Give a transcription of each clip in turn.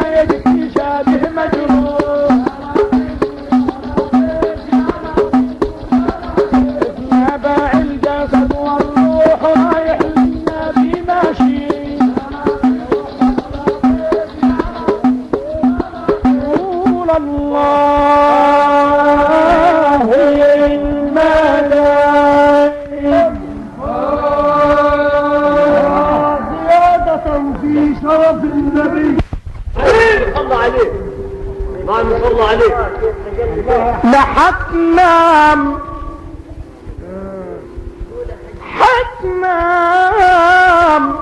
يجي شابه مجروح ما باع الجسد والروح رايح للنبي ماشي قول الله المدائن زيادة في شرف النبي صلى عليه اللهم صل عليه. لحتنام حتنام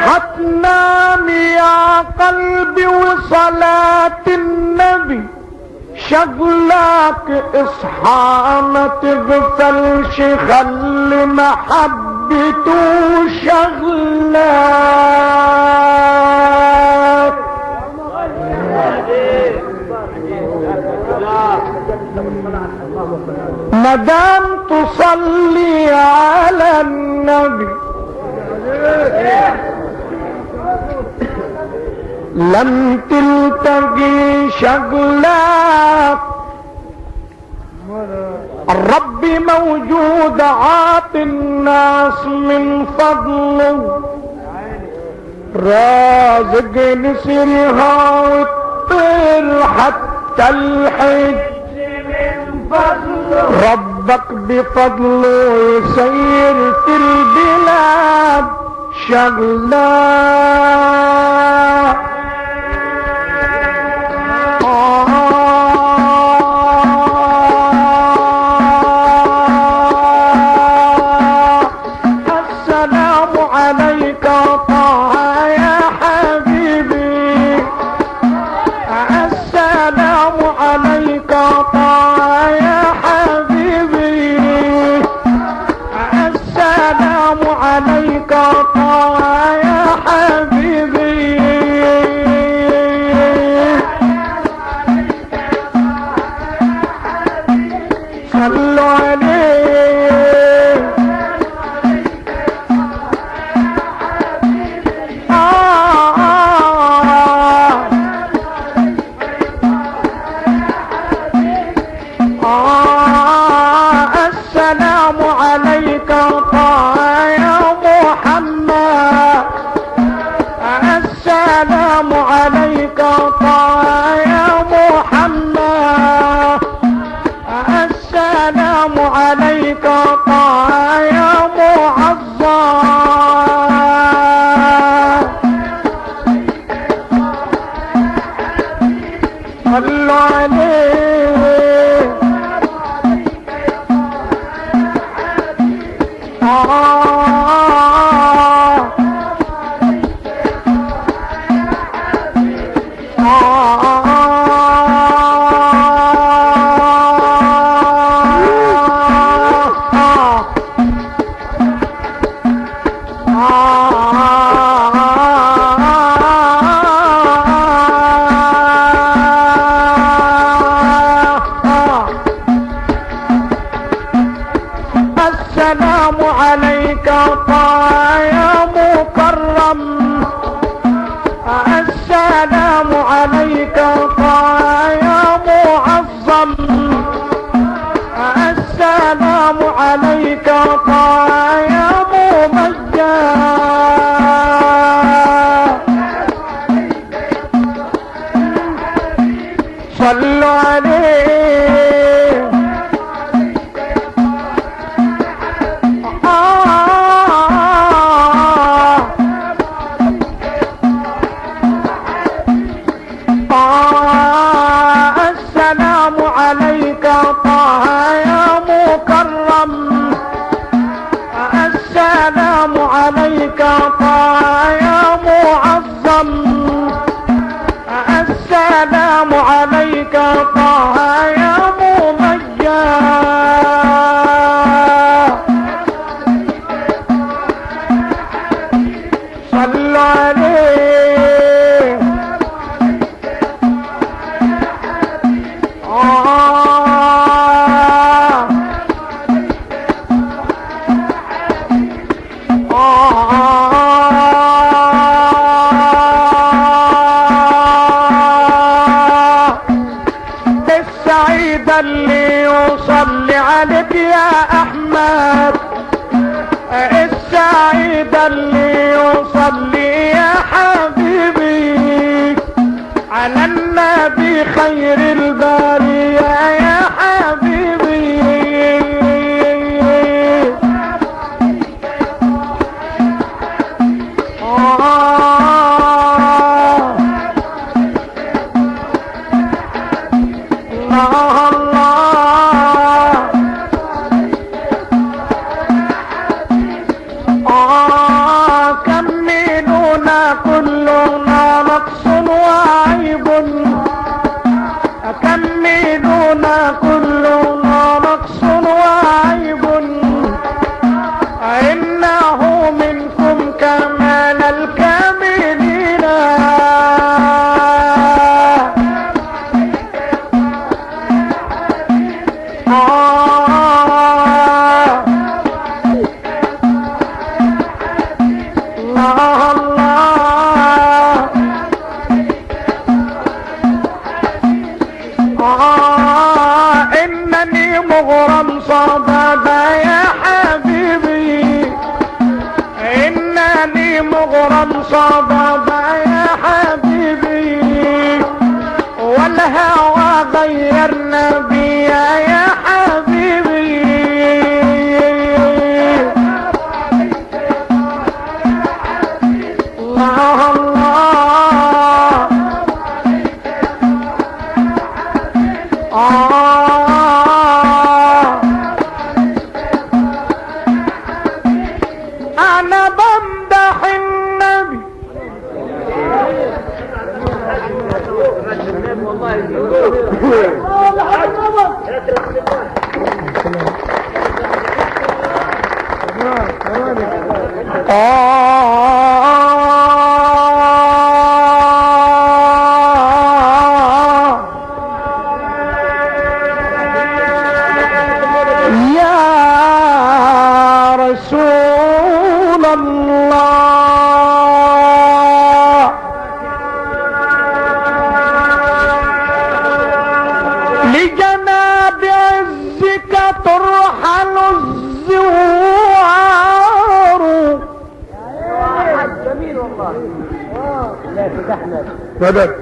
حتنام يا قلبي وصلاة النبي شغلاك اصحى ما تغفلش خلي محبته شغلاك مدام تصلي على النبي لم تلتقي شغلاك الرب موجود عاطي الناس من فضله رازق نسرها والطير حتى الحج من فضله ربك بفضله يسير في البلاد شغلاك السلام عليك طه يا حبيبي السلام عليك طه يا حبيبي السلام عليك طه يا حبيبي صلوا عليه السلام عليك طه يا محمد السلام عليك طه يا محمد السلام عليك طه يا معظم صلوا عليه السلام عليك طه يا مكرم السلام عليك طه يا معظم السلام عليك طه يا ممجد صلوا عليه السلام عليك طه يا مكرم السلام عليك طه يا معظم السلام عليك طه يا ممجد سعيدا ليصلي يا حبيبي على النبي خير البرية يا حبيبي. كملونا كلنا نقص وعيب، كملونا كلنا نقص وعيب، إنه منكم كمال الكاملين. إنني مغرم صبابا يا حبيبي، إنني مغرم صبابا يا حبيبي، والهوى غيرنا بيا يا حبيبي. الله أنا بمدح النبي يا رسول الله لجناب عزك ترحل الزوار. جميل والله. لا فتحنا مدد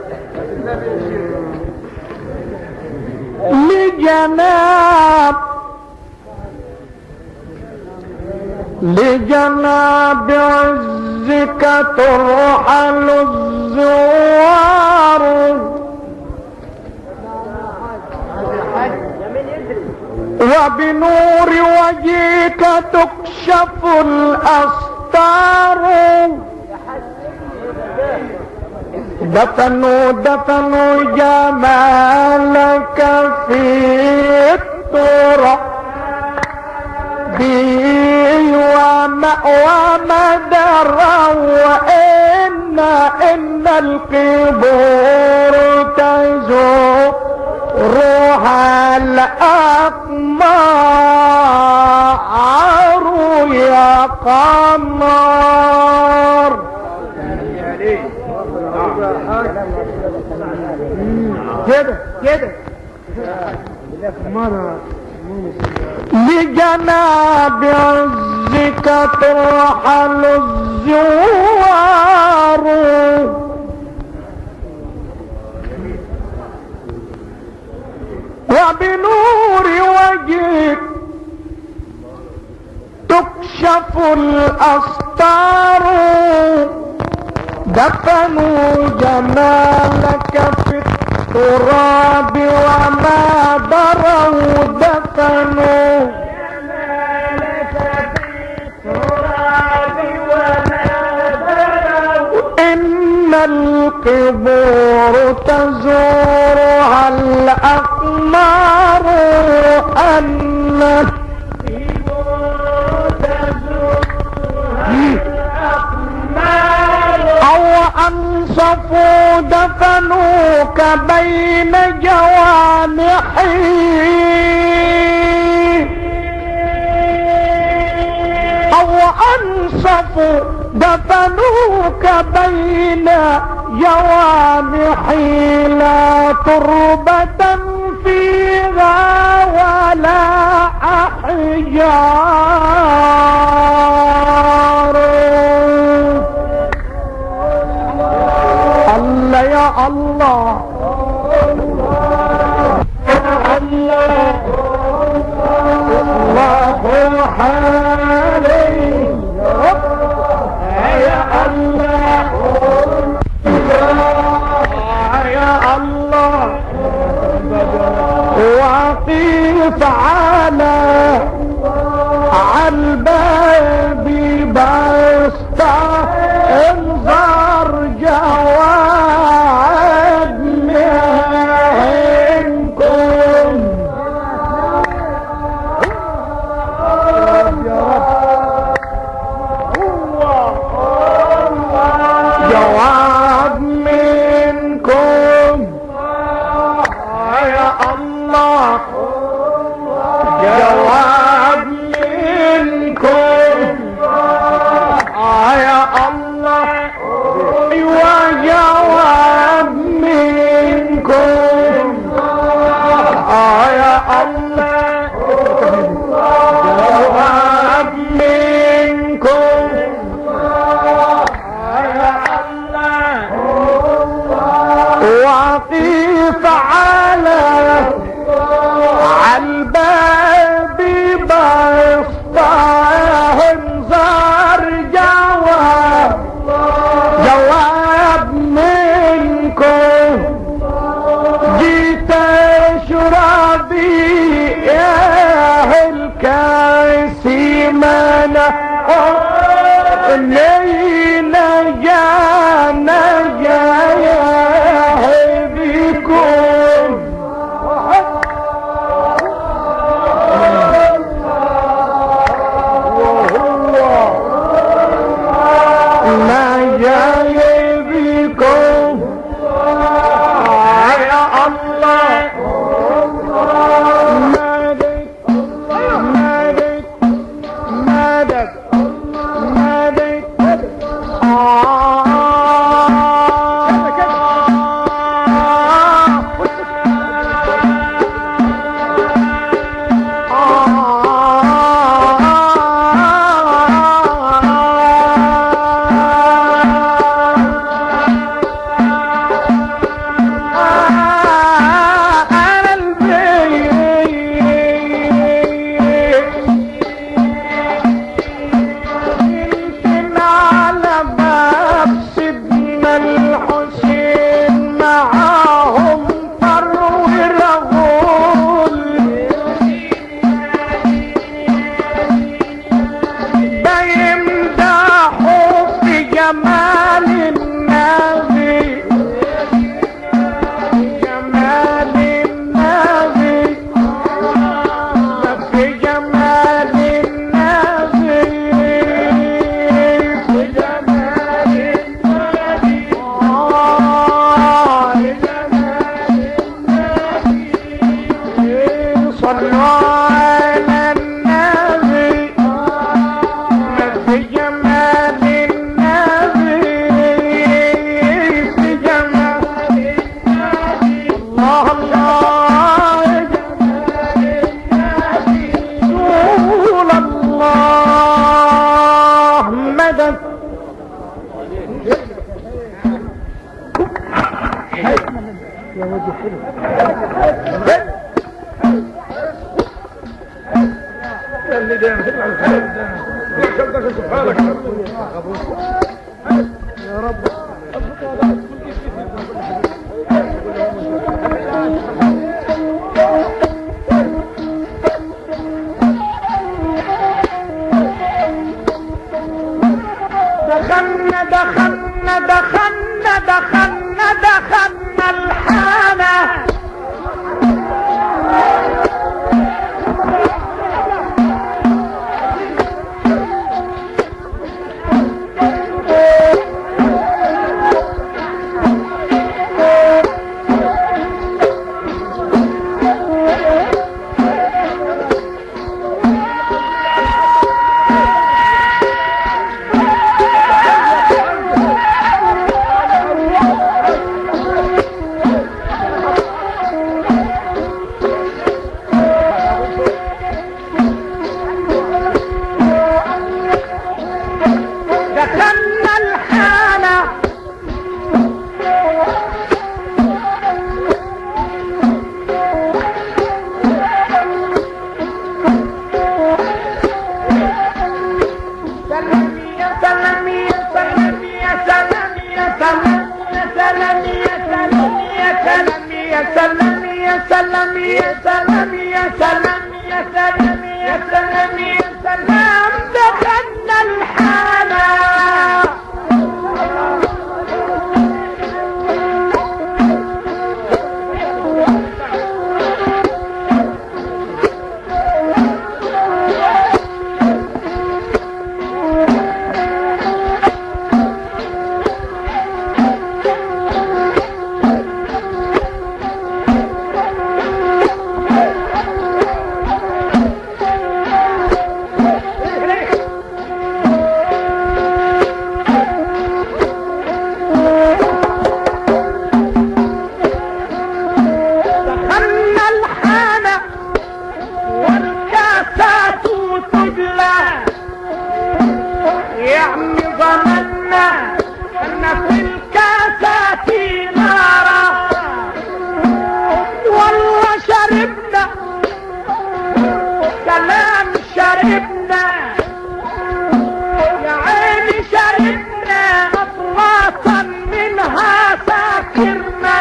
لجناب عزك ترحل الزوار، وبنور وجهك تكشف الأستار. دفنوا جمالك في التراب ومأوى مدرا، وإن القبور تزورها الأقمار يا قمر. كده لجناب عزك ترحل الزوار، وبنور وجهك تكشف الأستار. دفنوا جمالك في التراب وما دروا، دفنوا جمالك في التراب وما دروا، إن القبور تزورها الأقمار، أن أنصفوا دفنوك بين جوانحي، أو أنصفوا دفنوك بين جوانحي، لا تربة فيها ولا أحجار. الله يا الله الله حالي يا الله يا الله وقف على الباب بسطة انظر جواب منكم. جواب منكم يا الله جواب منكم يا الله وجواب منكم يا الله جواب منكم يا الله وقف على الباب بسطة انظر جواب منكم. جيت اشربي يا الكاس منع الليلة جانا جايه بكم. ما جاي بكم يا الله مالك مالك مالك مالك دخلنا الحانة. سلام يا سلام يا سلام يا سلام يا سلام يا سلام يا سلام يا سلام يا سلام يا سلام يا سلام دخلنا الحالة دخلنا الحانة والكاسات تبلى يا عمي ظننا ان في الكاسات نارا والله شربنا كلام شربنا يا عيني شربنا اطلاسا منها ساكرنا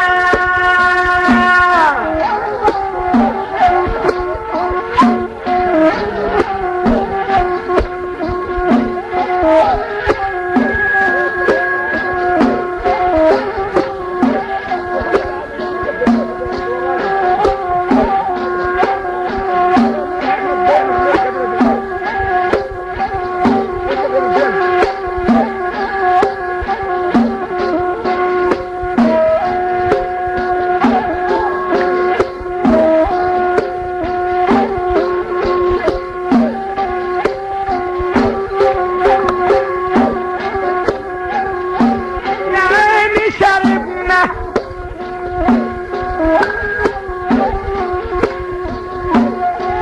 يا عيني شربنا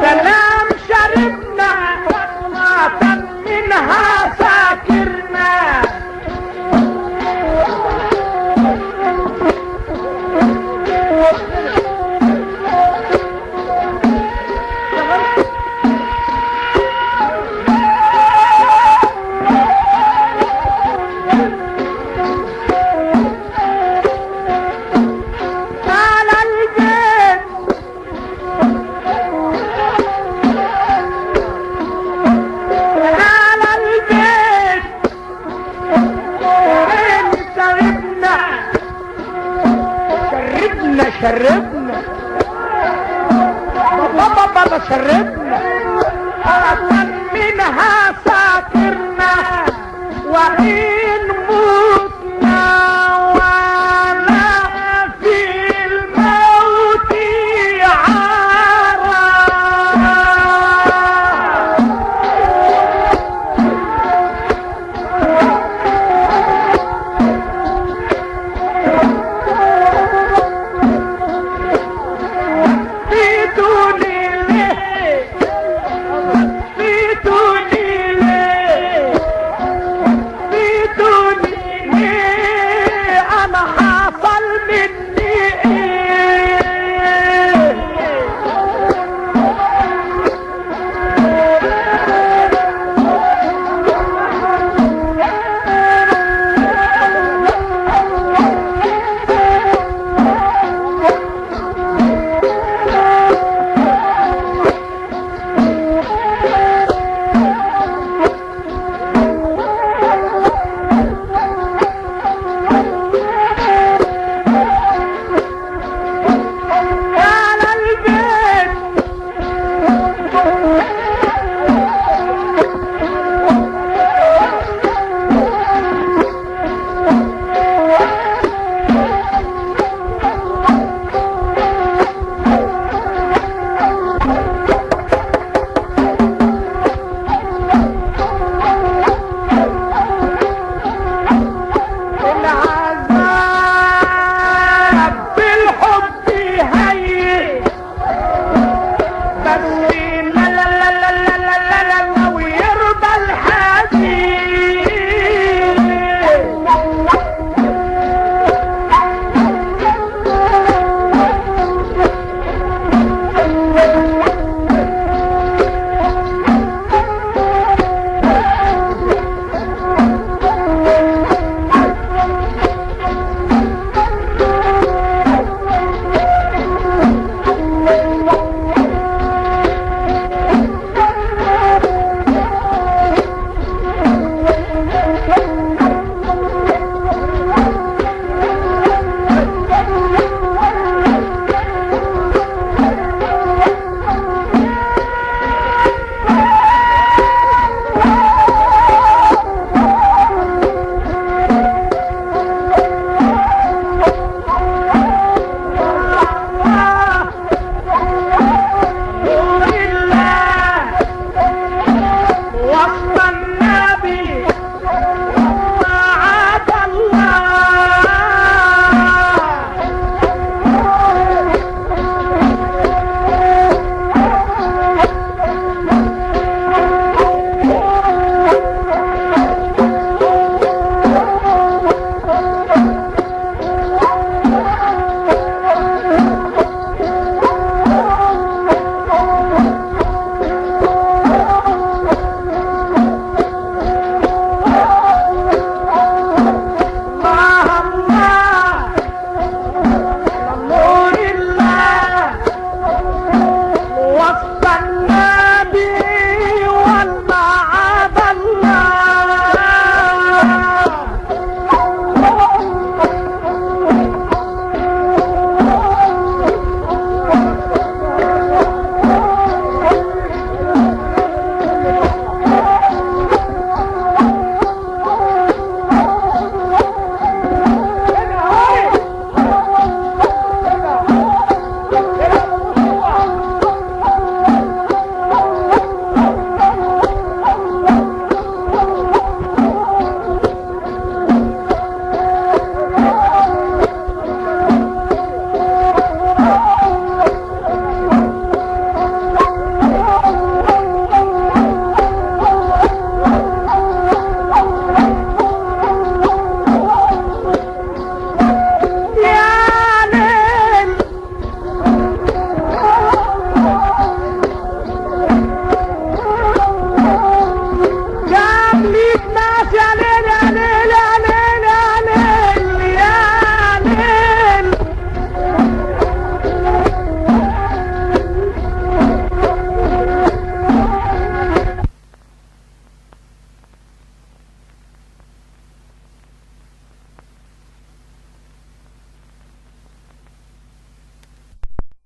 سلام شربنا اطلاسا منها ساكرنا على البيت على البيت وين شربنا شربنا بابا شربنا أصلا منها